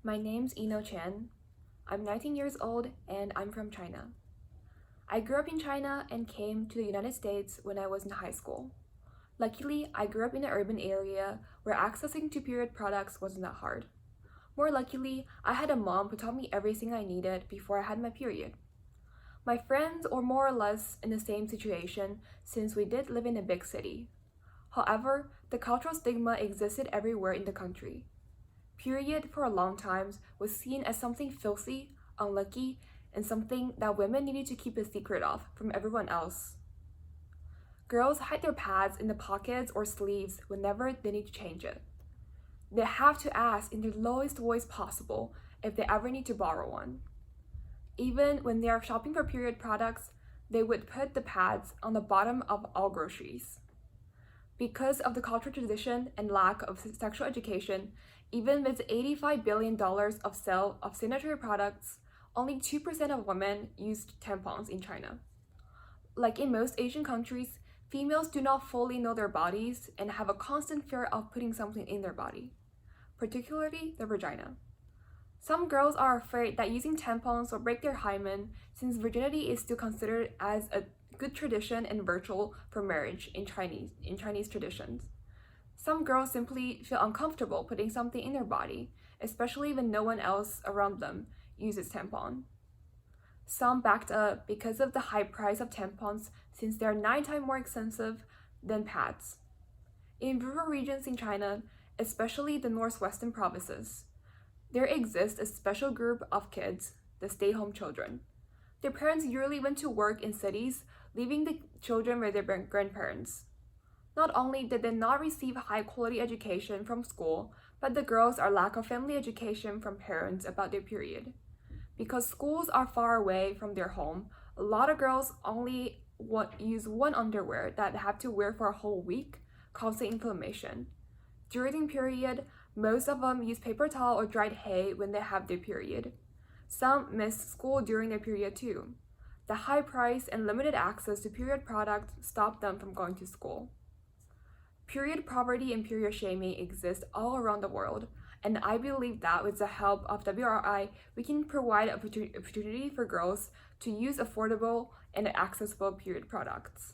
My name's Yinuo Chen. I'm 19 years old and I'm from China. I grew up in China and came to the United States when I was in high school. Luckily, I grew up in an urban area where accessing to period products wasn't that hard. More luckily, I had a mom who taught me everything I needed before I had my period. My friends were more or less in the same situation since we did live in a big city. However, the cultural stigma existed everywhere in the country. Period for a long time was seen as something filthy, unlucky, and something that women needed to keep a secret of from everyone else. Girls hide their pads in the pockets or sleeves whenever they need to change it. They have to ask in their lowest voice possible if they ever need to borrow one. Even when they are shopping for period products, they would put the pads on the bottom of all groceries. Because of the cultural tradition and lack of sexual education, even with $85 billion of sale of sanitary products, only 2% of women used tampons in China. Like in most Asian countries, females do not fully know their bodies and have a constant fear of putting something in their body, particularly their vagina. Some girls are afraid that using tampons will break their hymen since virginity is still considered as a good tradition and virtue for marriage in Chinese traditions. Some girls simply feel uncomfortable putting something in their body, especially when no one else around them uses tampon. Some backed up because of the high price of tampons since they are 9 times more expensive than pads. In rural regions in China, especially the northwestern provinces, there exists a special group of kids, the stay-home children. Their parents usually went to work in cities, leaving the children with their grandparents. Not only did they not receive high-quality education from school, but the girls are lack of family education from parents about their period. Because schools are far away from their home, a lot of girls only use one underwear that they have to wear for a whole week, causing inflammation. During the period, most of them use paper towel or dried hay when they have their period. Some miss school during their period too. The high price and limited access to period products stop them from going to school. Period poverty and period shaming exist all around the world, and I believe that with the help of WRI, we can provide opportunity for girls to use affordable and accessible period products.